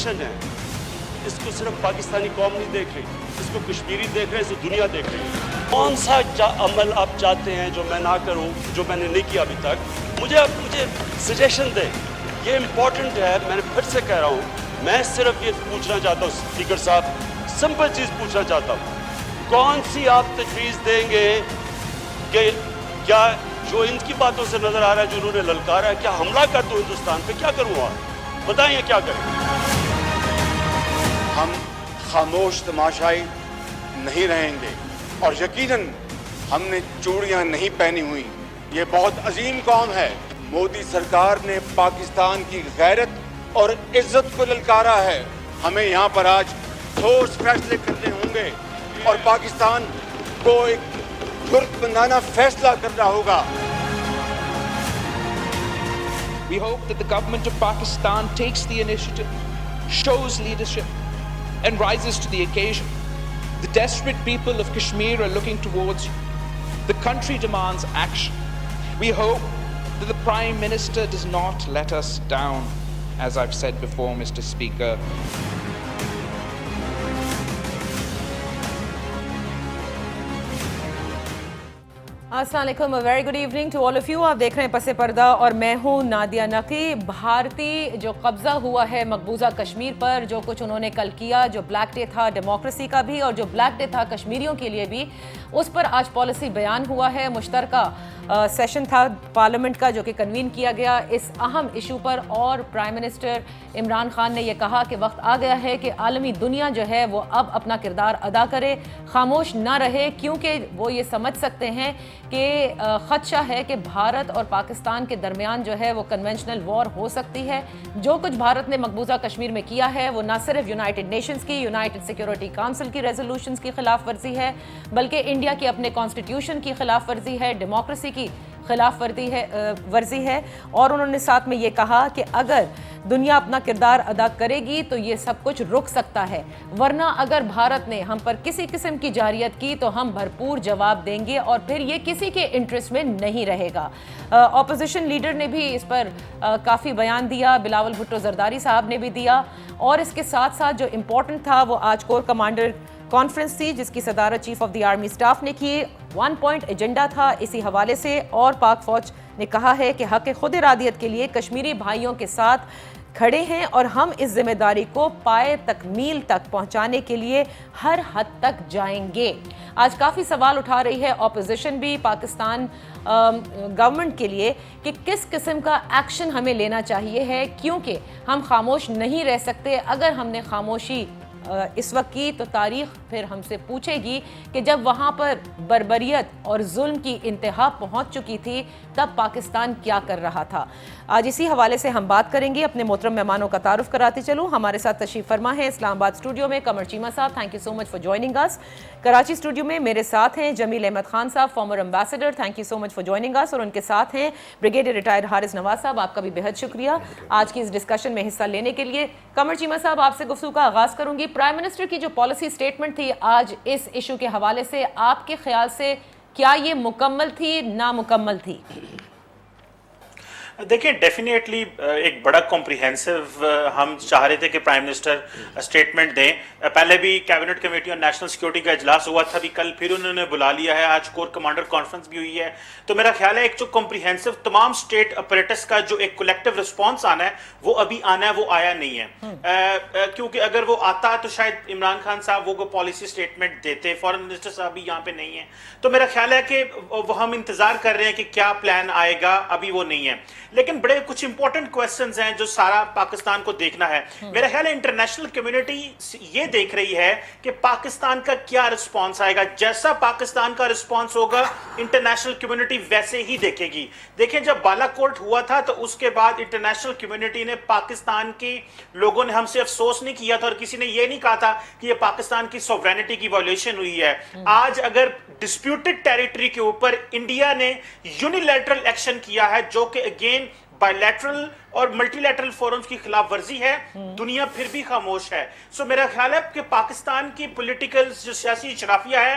Suggestion ہے, اس کو صرف پاکستانی قوم نہیں دیکھ رہی, اس کو کشمیری دیکھ رہے ہیں, اس کو دنیا دیکھ رہی ہے. کون سا عمل آپ چاہتے ہیں جو میں نہ کروں, جو میں نے نہیں کیا ابھی تک؟ مجھے سجیشن دیں. یہ امپورٹنٹ ہے. میں نے پھر سے کہہ رہا ہوں, میں صرف یہ پوچھنا چاہتا ہوں اسپیکر صاحب, سمپل چیز پوچھنا چاہتا ہوں, کون سی آپ تجویز دیں گے کہ کیا جو ان کی باتوں سے نظر آ رہا ہے, جو انہوں نے للکارا ہے, کیا حملہ کر دو ہندوستان پہ؟ کیا کروں آپ بتائیں, کیا کریں؟ ہم خاموش تماشائی نہیں رہیں گے, اور یقیناً ہم نے چوڑیاں نہیں پہنی ہوئی. یہ بہت عظیم قوم ہے. مودی سرکار نے پاکستان کی غیرت اور عزت کو للکارا ہے. ہمیں یہاں پر آج ٹھوس فیصلے کرنے ہوں گے اور پاکستان کو ایک جرأتمندانہ فیصلہ کرنا ہوگا. We hope that the government of Pakistan takes the initiative, shows leadership, and rises to the occasion. The desperate people of Kashmir are looking towards you. The country demands action. We hope that the Prime Minister does not let us down, as I've said before, Mr. Speaker. السلام علیکم, very good evening to all of you. آپ دیکھ رہے ہیں پس پردہ اور میں ہوں نادیہ نقی. بھارتی جو قبضہ ہوا ہے مقبوضہ کشمیر پر, جو کچھ انہوں نے کل کیا, جو بلیک ڈے تھا ڈیموکریسی کا بھی اور جو بلیک ڈے تھا کشمیریوں کے لیے بھی, اس پر آج پالیسی بیان ہوا ہے. مشترکہ سیشن تھا پارلیمنٹ کا جو کہ کنوین کیا گیا اس اہم ایشو پر, اور پرائم منسٹر عمران خان نے یہ کہا کہ وقت آ گیا ہے کہ عالمی دنیا جو ہے وہ اب اپنا کردار ادا کرے, خاموش نہ رہے, کیونکہ وہ یہ سمجھ سکتے ہیں کہ خدشہ ہے کہ بھارت اور پاکستان کے درمیان جو ہے وہ کنونشنل وار ہو سکتی ہے. جو کچھ بھارت نے مقبوضہ کشمیر میں کیا ہے وہ نہ صرف یونائٹڈ نیشنز کی, یونائٹڈ سیکیورٹی کونسل کی ریزولوشنز کی خلاف ورزی ہے, بلکہ انڈیا کی اپنے کانسٹیٹیوشن کی خلاف ورزی ہے, ڈیموکریسی کی خلاف ورزی ہے. اور انہوں نے ساتھ میں یہ کہا کہ اگر دنیا اپنا کردار ادا کرے گی تو یہ سب کچھ رک سکتا ہے, ورنہ اگر بھارت نے ہم پر کسی قسم کی جارحیت کی تو ہم بھرپور جواب دیں گے, اور پھر یہ کسی کے انٹرسٹ میں نہیں رہے گا. اپوزیشن لیڈر نے بھی اس پر کافی بیان دیا, بلاول بھٹو زرداری صاحب نے بھی دیا, اور اس کے ساتھ ساتھ جو امپورٹنٹ تھا وہ آج کور کمانڈر کانفرنس تھی جس کی صدارت chief of the army staff نے کی. 1 پوائنٹ ایجنڈا تھا اسی حوالے سے, اور پاک فوج نے کہا ہے کہ حق خود ارادیت کے لیے کشمیری بھائیوں کے ساتھ کھڑے ہیں, اور ہم اس ذمہ داری کو پائے تکمیل تک پہنچانے کے لیے ہر حد تک جائیں گے. آج کافی سوال اٹھا رہی ہے اپوزیشن بھی پاکستان گورنمنٹ کے لیے کہ کس قسم کا ایکشن ہمیں لینا چاہیے ہے, کیونکہ ہم خاموش نہیں رہ سکتے. اگر ہم نے خاموشی اس وقت کی تو تاریخ پھر ہم سے پوچھے گی کہ جب وہاں پر بربریت اور ظلم کی انتہا پہنچ چکی تھی تب پاکستان کیا کر رہا تھا. آج اسی حوالے سے ہم بات کریں گے. اپنے محترم مہمانوں کا تعارف کراتی چلوں. ہمارے ساتھ تشریف فرما ہے اسلام آباد اسٹوڈیو میں Qamar Cheema sahab, thank you so much for joining us. Karachi studio میں میرے ساتھ ہیں Jameel Ahmed Khan sahab, former ambassador, thank you so much for joining us. اور ان کے ساتھ ہیں بریگیڈیئر ریٹائرڈ حارث نواز صاحب, آپ کا بھی بہت شکریہ آج کی اس ڈسکشن میں حصہ لینے کے لیے. قمر چیمہ صاحب, آپ سے گفتگو کا آغاز کروں گی. پرائم منسٹر کی جو پالیسی سٹیٹمنٹ تھی آج اس ایشو کے حوالے سے, آپ کے خیال سے کیا یہ مکمل تھی, نامکمل تھی؟ دیکھیں ڈیفینیٹلی ایک بڑا کمپریہنسو ہم چاہ رہے تھے کہ پرائم منسٹر اسٹیٹمنٹ دیں. پہلے بھی کیبنٹ کمیٹی اور نیشنل سیکورٹی کا اجلاس ہوا تھا, بھی کل پھر انہوں نے بلا لیا ہے, آج کور کمانڈر کانفرنس بھی ہوئی ہے. تو میرا خیال ہے ایک جو کمپریہنسو تمام اسٹیٹ اپریٹس کا جو ایک کولیکٹیو رسپانس آنا ہے وہ ابھی آنا ہے, وہ آیا نہیں ہے. کیونکہ اگر وہ آتا تو شاید عمران خان صاحب وہ پالیسی اسٹیٹمنٹ دیتے, فارن منسٹر صاحب بھی یہاں پہ نہیں ہیں. تو میرا خیال ہے کہ وہ ہم انتظار کر رہے ہیں کہ کیا پلان آئے گا, ابھی وہ نہیں ہے. لیکن بڑے کچھ امپورٹنٹ کوسچنز ہیں جو سارا پاکستان کو دیکھنا ہے. میرا خیال ہے انٹرنیشنل کمیونٹی یہ دیکھ رہی ہے کہ پاکستان کا کیا رسپانس آئے گا. جیسا پاکستان کا رسپانس ہوگا انٹرنیشنل کمیونٹی ویسے ہی دیکھے گی. دیکھیں جب بالا کوٹ ہوا تھا تو اس کے بعد انٹرنیشنل کمیونٹی نے, پاکستان کے لوگوں نے ہم سے افسوس نہیں کیا تھا, اور کسی نے یہ نہیں کہا تھا کہ یہ پاکستان کی سوورینٹی کی وائلیشن ہوئی ہے. آج اگر ڈسپیوٹڈ ٹیریٹری کے اوپر انڈیا نے یونیلیٹرل ایکشن کیا ہے جو کہ اگین بائی لیٹرل اور ملٹی لیٹرل فورمز کی خلاف ورزی ہے, دنیا پھر بھی خاموش ہے. سو میرا خیال ہے کہ پاکستان کی پولیٹیکل جو سیاسی شرافیہ ہے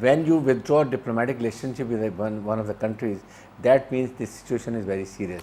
when you withdraw diplomatic relationship with one of the countries, that means the situation is very serious.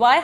why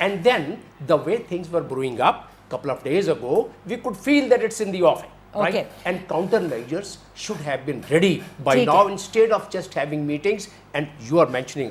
And then the way things were brewing up couple of days ago, we could feel that it's in the offing. Right? Okay. And countermeasures should have been ready by now, instead of just having meetings. And you are mentioning,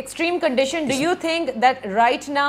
extreme condition, do you think that right now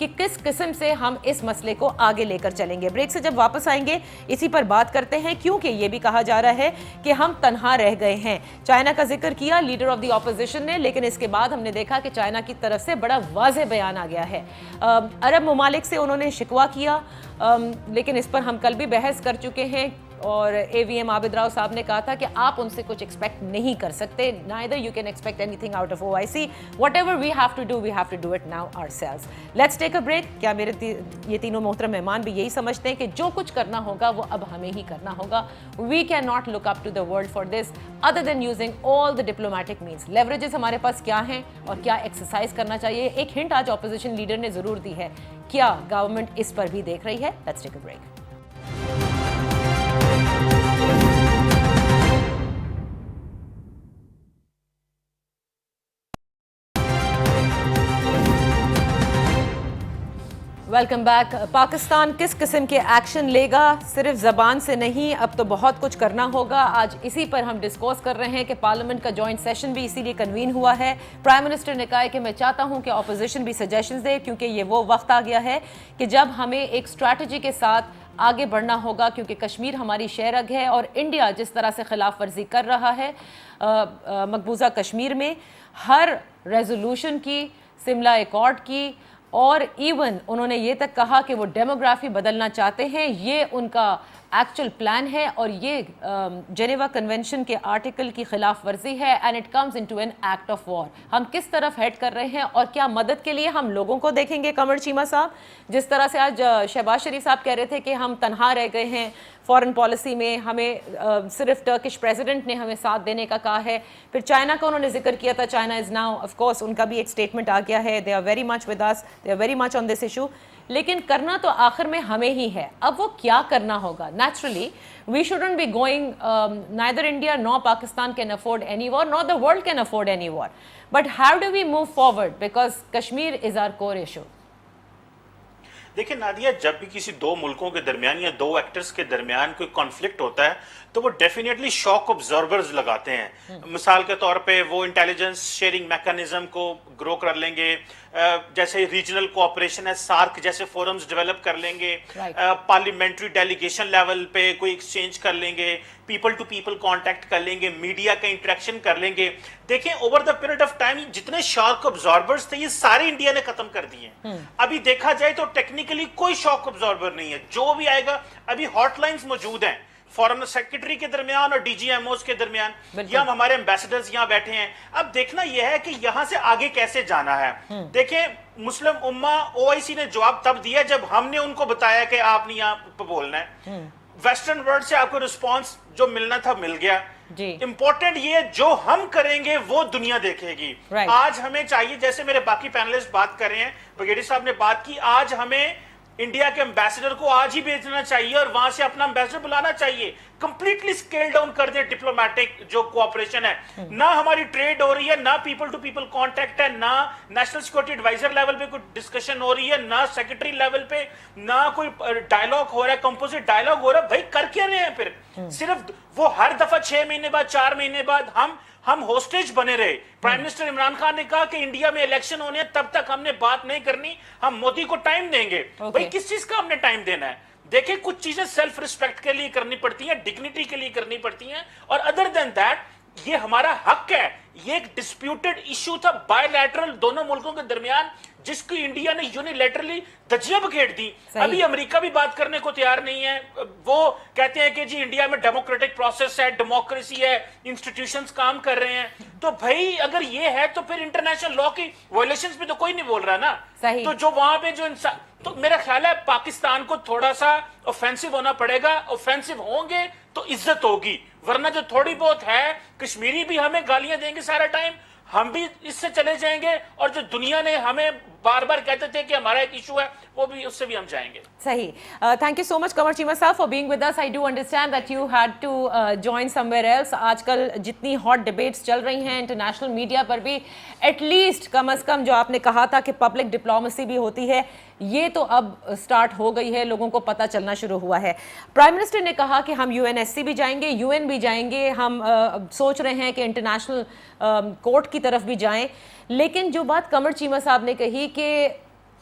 کہ کس قسم سے ہم اس مسئلے کو آگے لے کر چلیں گے. بریک سے جب واپس آئیں گے اسی پر بات کرتے ہیں, کیونکہ یہ بھی کہا جا رہا ہے کہ ہم تنہا رہ گئے ہیں. چائنا کا ذکر کیا لیڈر آف دی اپوزیشن نے, لیکن اس کے بعد ہم نے دیکھا کہ چائنا کی طرف سے بڑا واضح بیان آ گیا ہے. عرب ممالک سے انہوں نے شکوہ کیا, لیکن اس پر ہم کل بھی بحث کر چکے ہیں, اور اے وی ایم عابد راؤ صاحب نے کہا تھا کہ آپ ان سے کچھ ایکسپیکٹ نہیں کر سکتے. neither you can expect anything out of OIC. whatever we have to do it now ourselves. let's take a break. کیا میرے یہ تینوں محترم مہمان بھی یہی سمجھتے ہیں کہ جو کچھ کرنا ہوگا وہ اب ہمیں ہی کرنا ہوگا؟ we cannot look up to the world for this other than using all the diplomatic means. leverages ہمارے پاس کیا ہیں اور کیا ایکسرسائز کرنا چاہیے؟ ایک ہنٹ آج اپوزیشن لیڈر نے ضرور دی ہے. کیا گورنمنٹ اس پر بھی دیکھ رہی ہے؟ let's take a break. Welcome back. Pakistan کس قسم کے ایکشن لے گا؟ صرف زبان سے نہیں, اب تو بہت کچھ کرنا ہوگا. آج اسی پر ہم ڈسکس کر رہے ہیں کہ پارلیمنٹ کا جوائنٹ سیشن بھی اسی لیے کنوین ہوا ہے. پرائم منسٹر نے کہا ہے کہ میں چاہتا ہوں کہ اپوزیشن بھی سجیشنز دے, کیونکہ یہ وہ وقت آ گیا ہے کہ جب ہمیں ایک اسٹریٹجی کے ساتھ آگے بڑھنا ہوگا, کیونکہ کشمیر ہماری شہرگ ہے اور انڈیا جس طرح سے خلاف ورزی کر رہا ہے مقبوضہ کشمیر میں, ہر ریزولوشن کی, سملہ ایکارڈ کی, اور ایون انہوں نے یہ تک کہا کہ وہ ڈیموگرافی بدلنا چاہتے ہیں. یہ ان کا ایکچوئل پلان ہے اور یہ جنیوا کنونشن کے آرٹیکل کی خلاف ورزی ہے, and it comes into an act of war. ہم کس طرف ہیڈ کر رہے ہیں اور کیا مدد کے لیے ہم لوگوں کو دیکھیں گے؟ قمر چیمہ صاحب, جس طرح سے آج شہباز شریف صاحب کہہ رہے تھے کہ ہم تنہا رہ گئے ہیں فارن پالیسی میں, ہمیں صرف ٹرکش پریزیڈنٹ نے ہمیں ساتھ دینے کا کہا ہے. پھر چائنا کا انہوں نے ذکر کیا تھا, China is now of course ان کا بھی ایک اسٹیٹمنٹ آ گیا ہے, they are very much with us, they are very much on this issue. لیکن کرنا تو آخر میں ہمیں ہی ہے. اب وہ کیا کرنا ہوگا؟ Naturally we shouldn't be going, neither India nor Pakistan can afford any war, nor the world can afford any war. But how do we move forward? Because Kashmir is our core issue. دیکھیں Nadia, جب بھی کسی دو ملکوں کے درمیان یا دو actors کے درمیان کوئی کانفلکٹ ہوتا ہے تو وہ ڈیفینیٹلی شاک ابزاربرز لگاتے ہیں. مثال کے طور پہ وہ انٹیلیجنس شیئرنگ میکانزم کو گرو کر لیں گے, جیسے ریجنل کوآپریشن ہے, سارک جیسے فورمز ڈیولپ کر لیں گے, پارلیمنٹری ڈیلیگیشن لیول پہ کوئی ایکسچینج کر لیں گے, پیپل ٹو پیپل کانٹیکٹ کر لیں گے, میڈیا کا انٹریکشن کر لیں گے. دیکھیں over the period of time جتنے شاک ابزاربرز تھے یہ سارے انڈیا نے ختم کر دیے ہیں. ابھی دیکھا جائے تو ٹیکنیکلی کوئی شاک ابزاربر نہیں ہے. جو بھی آئے گا, ابھی ہاٹ لائنز موجود ہیں فارن سیکرٹری کے درمیان اور ڈی جی ایم اوز کے درمیان, یا ہمارے ایمبیسڈرز یہاں بیٹھے ہیں. اب دیکھنا یہ ہے کہ یہاں سے آگے کیسے جانا ہے. دیکھیں مسلم امہ OIC نے جواب تب دیا جب ہم نے ان کو بتایا کہ آپ نے یہاں پہ بولنا ہے. ویسٹرن ورلڈ سے آپ کو رسپانس جو ملنا تھا مل گیا. امپورٹنٹ یہ جو ہم کریں گے وہ دنیا دیکھے گی. آج ہمیں چاہیے, جیسے میرے باقی پینلسٹ بات کر رہے ہیں, بریگیڈیئر صاحب نے بات کی, آج ہمیں انڈیا کے امبیسڈر کو آج ہی بھیجنا چاہیے اور وہاں سے اپنا امبیسڈر بلانا چاہیے. کمپلیٹلی اسکیل ڈاؤن کر دیں ڈپلومیٹک جو کوآپریشن ہے. نہ ہماری ٹریڈ ہو رہی ہے, نہ پیپل ٹو پیپل کانٹیکٹ ہے, نہ نیشنل سیکورٹی ایڈوائزر لیول پہ کوئی ڈسکشن ہو رہی ہے, نہ سیکرٹری لیول پہ, نہ کوئی ڈائلاگ ہو رہا ہے, کمپوزٹ ڈائلاگ ہو رہا ہے. بھائی کر کیا رہے ہیں پھر؟ صرف وہ ہر دفعہ 6 مہینے بعد 4 مہینے بعد ہم ہوسٹیج بنے رہے. پرائم منسٹر عمران خان نے کہا کہ انڈیا میں الیکشن ہونے ہیں, تب تک ہم نے بات نہیں کرنی, ہم مودی کو ٹائم دیں گے. بھائی کس چیز کا ہم نے ٹائم دینا ہے؟ دیکھیں کچھ چیزیں سیلف ریسپیکٹ کے لیے کرنی پڑتی ہیں, ڈگنیٹی کے لیے کرنی پڑتی ہیں, اور ادر دین دیٹ یہ ہمارا حق ہے. یہ ایک ڈسپیوٹڈ ایشو تھا بائی لیٹرل دونوں ملکوں کے درمیان, جس کو انڈیا نے یونیلیٹرلی دھجیاں بکھیر دی. ابھی امریکہ بھی بات کرنے کو تیار نہیں ہے. وہ کہتے ہیں کہ جی انڈیا میں ڈیموکریٹک پروسیس ہے, ڈیموکریسی ہے, انسٹیٹیوشنز کام کر رہے ہیں. تو بھائی اگر یہ ہے تو پھر انٹرنیشنل لا کی وائلیشنز پہ تو کوئی نہیں بول رہا نا. تو جو وہاں پہ جو انسان, تو میرا خیال ہے پاکستان کو تھوڑا سا اوفینسو ہونا پڑے گا. اوفینسو ہوں گے تو عزت ہوگی, ورنہ جو تھوڑی بہت ہے, کشمیری بھی ہمیں گالیاں دیں گے سارا ٹائم, ہم بھی اس سے چلے جائیں گے, اور جو دنیا نے ہمیں بار بار کہتے تھے کہ ہمارا ایک ایشو ہے, وہ بھی اس سے بھی ہم جائیں گے. صحیح. Thank you so much Qamar Cheema صاحب for being with us. I do understand that you had to join somewhere else. آج کل جتنی ہاٹ ڈبیٹس چل رہی ہیں انٹرنیشنل میڈیا پر بھی, ایٹ لیسٹ کم از کم جو آپ نے کہا تھا کہ پبلک ڈپلومیسی بھی ہوتی ہے, یہ تو اب سٹارٹ ہو گئی ہے, لوگوں کو پتہ چلنا شروع ہوا ہے. پرائم منسٹر نے کہا کہ ہم UNSC بھی جائیں گے, UN بھی جائیں گے, ہم سوچ رہے ہیں کہ انٹرنیشنل کورٹ کی طرف بھی جائیں. لیکن جو بات قمر چیمہ صاحب نے کہی کہ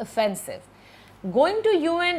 offensive. Going to UN,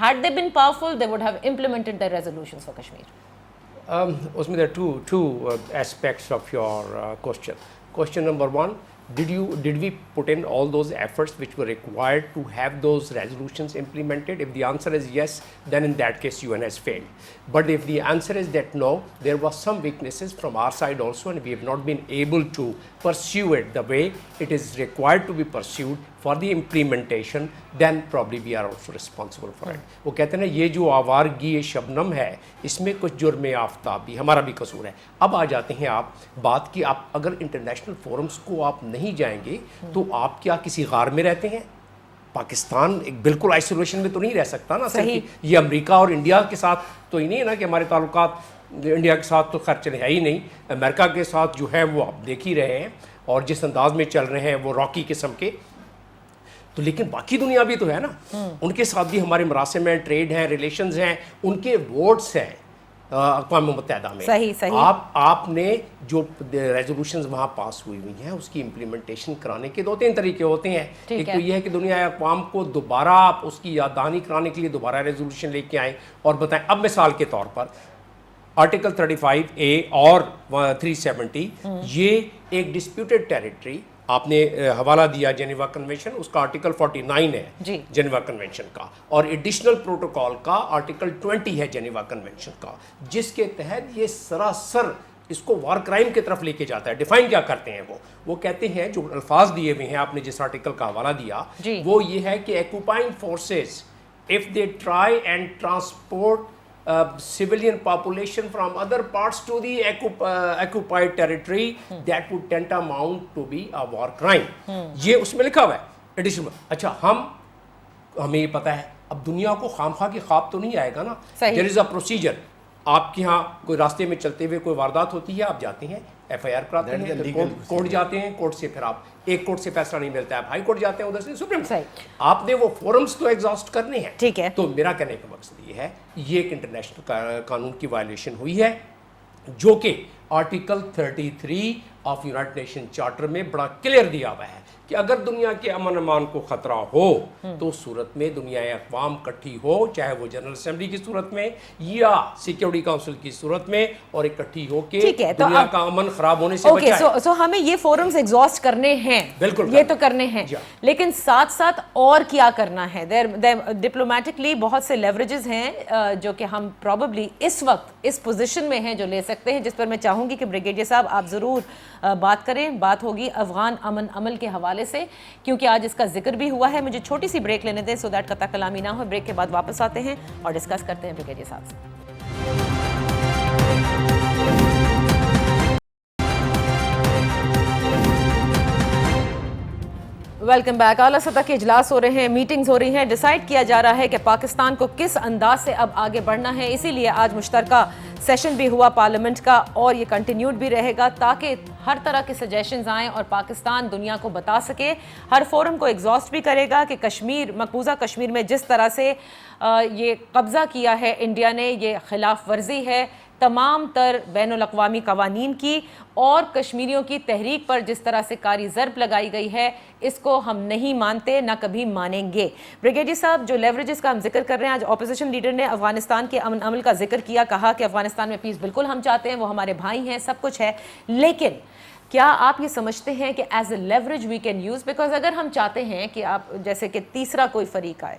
had they been powerful, they would have implemented their resolutions for Kashmir. Usme there are two aspects of your question. Question number one, did we put in all those efforts which were required to have those resolutions implemented? If the answer is yes, then in that case UN has failed. But if the answer is that no, there was some weaknesses from our side also, and we have not been able to pursue it the way it is required to be pursued for the implementation, then probably we are also responsible for it. وہ کہتے ہیں نا یہ جو آوارگی شبنم ہے اس میں کچھ جرم آفتاب بھی ہمارا بھی قصور ہے. اب آ جاتے ہیں آپ بات کی, آپ اگر انٹرنیشنل فورمز کو آپ نہیں جائیں گے تو آپ کیا کسی غار میں رہتے ہیں؟ پاکستان ایک بالکل آئسولیشن میں تو نہیں رہ سکتا نا. یہ امریکہ اور انڈیا کے ساتھ تو ہی نہیں ہے نا کہ ہمارے تعلقات انڈیا کے ساتھ تو خیر چلے ہے ہی نہیں, امریکہ کے ساتھ جو ہے وہ آپ دیکھ ہی رہے ہیں اور جس انداز میں چل رہے ہیں وہ راکی قسم کے. تو لیکن باقی دنیا بھی تو ہے نا, ان کے ساتھ بھی ہمارے مراسم ہیں, ٹریڈ ہیں, ریلیشنز ہیں, ان کے ووٹس ہیں اقوام متحدہ میں. آپ نے جو ریزولوشنز وہاں پاس ہوئی ہیں اس کی امپلیمنٹیشن کرانے کے 2-3 طریقے ہوتے ہیں. ایک تو یہ ہے کہ دنیا اقوام کو دوبارہ آپ اس کی یاد دہانی کرانے کے لیے دوبارہ ریزولوشن لے کے آئیں اور بتائیں. اب مثال کے طور پر آرٹیکل 35A اور 370 یہ ایک ڈسپیوٹڈ ٹیریٹری, آپ نے حوالہ دیا جنیوا کنونشن, اس کا آرٹیکل 49 ہے جنیوا کنونشن کا, اور ایڈیشنل پروٹوکول کا آرٹیکل 20 ہے جنیوا کنونشن کا, جس کے تحت یہ سراسر اس کو وار کرائم کی طرف لے کے جاتا ہے. ڈیفائن کیا کرتے ہیں وہ کہتے ہیں, جو الفاظ دیے ہوئے ہیں آپ نے جس آرٹیکل کا حوالہ دیا وہ یہ ہے کہ occupying forces if they try and transport civilian population from other parts to the occupied territory, that would tend to amount to be a war crime. یہ اس میں لکھا ہوا ہے ایڈیشنل. اچھا ہمیں یہ پتہ ہے, اب دنیا کو خامخواہ کی خواب تو نہیں آئے گا نا. there is a procedure. آپ کے ہاں کوئی راستے میں چلتے ہوئے کوئی واردات ہوتی ہے, آپ جاتے ہیں FIR کراتے ہیں, کورٹ جاتے ہیں, کورٹ سے پھر آپ ایک کورٹ سے فیصلہ نہیں ملتا ہے, آپ ہائی کورٹ جاتے ہیں, ادھر سے سپریم. آپ نے وہ فورمز تو ایگزاسٹ کرنے ہیں. ٹھیک ہے, تو میرا کہنے کا مقصد یہ ہے یہ ایک انٹرنیشنل قانون کی وائلیشن ہوئی ہے جو کہ article 33 of United nation charter میں بڑا کلیئر دیا ہوا ہے کہ اگر دنیا کے امن امان کو خطرہ ہو تو صورت میں دنیا اقوام اکٹھی ہو, چاہے وہ جنرل اسمبلی کی صورت میں یا سیکیورٹی کاؤنسل کی صورت میں, اور اکٹھی ہو کے دنیا کا امن خراب ہونے سے بچائے. سو ہمیں یہ فورمز ایگزاسٹ کرنے ہیں, بالکل یہ تو کرنے ہیں, لیکن ساتھ ساتھ اور کیا کرنا ہے؟ ڈپلومیٹکلی بہت سے لیوریجز ہیں جو کہ ہم پروبیبلی اس وقت اس پوزیشن میں ہیں جو لے سکتے ہیں, جس پر میں چاہوں گی کہ بریگیڈیئر صاحب آپ ضرور بات کریں. بات ہوگی افغان امن عمل کے حوالے سے, کیونکہ آج اس کا ذکر بھی ہوا ہے. مجھے چھوٹی سی بریک لینے دیں سو دیٹ قطع کلامی نہ ہو. بریک کے بعد واپس آتے ہیں اور ڈسکس کرتے ہیں بریگیڈیئر صاحب سے. Welcome back. اعلیٰ سطح کے اجلاس ہو رہے ہیں, میٹنگز ہو رہی ہیں, ڈیسائیڈ کیا جا رہا ہے کہ پاکستان کو کس انداز سے اب آگے بڑھنا ہے. اسی لیے آج مشترکہ سیشن بھی ہوا پارلیمنٹ کا, اور یہ کنٹینیوڈ بھی رہے گا تاکہ ہر طرح کے سجیشنز آئیں اور پاکستان دنیا کو بتا سکے. ہر فورم کو ایگزاسٹ بھی کرے گا کہ کشمیر, مقبوضہ کشمیر میں جس طرح سے یہ قبضہ کیا ہے انڈیا نے, یہ خلاف ورزی ہے تمام تر بین الاقوامی قوانین کی, اور کشمیریوں کی تحریک پر جس طرح سے کاری ضرب لگائی گئی ہے, اس کو ہم نہیں مانتے, نہ کبھی مانیں گے. بریگیڈیئر صاحب, جو لیوریجز کا ہم ذکر کر رہے ہیں, آج اپوزیشن لیڈر نے افغانستان کے امن عمل کا ذکر کیا, کہا کہ افغانستان میں پیس بالکل ہم چاہتے ہیں, وہ ہمارے بھائی ہیں, سب کچھ ہے, لیکن کیا آپ یہ سمجھتے ہیں کہ as a leverage we can use? Because اگر ہم چاہتے ہیں کہ آپ جیسے کہ تیسرا کوئی فریق آئے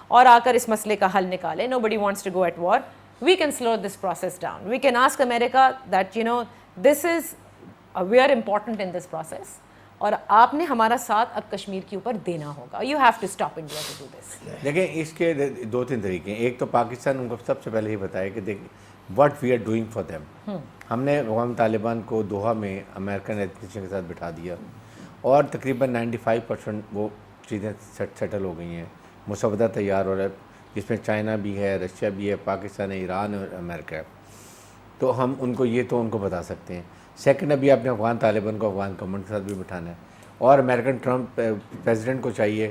اور آ کر اس مسئلے کا حل نکالے, nobody wants to go at war, we can slow this process down. We can ask America that, you know, this is, we are important in this process, اور آپ نے ہمارا ساتھ اب کشمیر کے اوپر دینا ہوگا. You have to stop India to do this. دیکھیں اس کے 2-3 طریقے ہیں. ایک تو پاکستان ان کو سب سے پہلے یہ بتایا کہ دیکھ what we are doing for them. ہم نے اقوام طالبان کو دوحہ میں امریکن ایڈمنسٹریشن کے ساتھ بٹھا دیا, اور تقریباً 95% وہ چیزیں سیٹل ہو گئی ہیں, مسودہ تیار ہو رہا ہے جس میں چائنا بھی ہے, رشیا بھی ہے, پاکستان ہے, ایران اور امریکہ ہے. تو ہم ان کو یہ تو ان کو بتا سکتے ہیں. سیکنڈ, ابھی آپ نے افغان طالبان کو افغان گورنمنٹ کے ساتھ بھی بٹھانا ہے, اور امریکن ٹرمپ پریزیڈنٹ کو چاہیے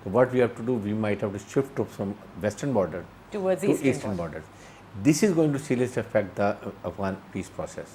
So what we have to do, we might have to shift troops from western border Towards to eastern eastern border. This is going to seriously affect the Afghan peace process.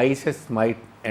ISIS might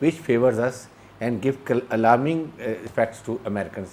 which favors us and give alarming effects to Americans.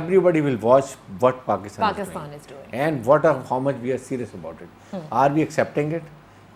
everybody will watch what Pakistan is doing and how much we are serious about it. Are we accepting it?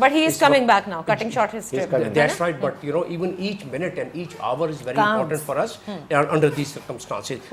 But he is coming back now, cutting short his trip. That's right, but you know even each minute and each hour is very important for us under these circumstances.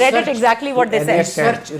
read it exactly what they said.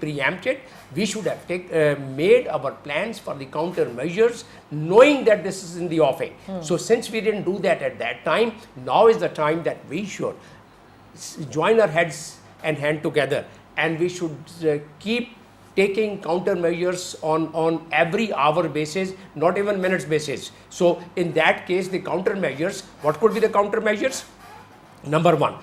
preempted, we should have made our plans for the counter measures knowing that this is in the offing. So since we didn't do that at that time, now is the time that we should join our heads and hand together, and we should keep taking countermeasures on every hour basis, not even minutes basis. So in that case, the countermeasures, what could be the countermeasures? Number one,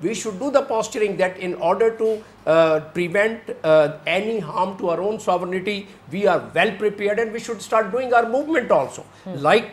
we should do the posturing that in order to prevent any harm to our own sovereignty, we are well prepared and we should start doing our movement also. Like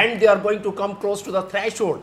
and they are going to come close to the threshold.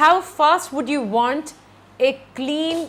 how fast would you want a clean,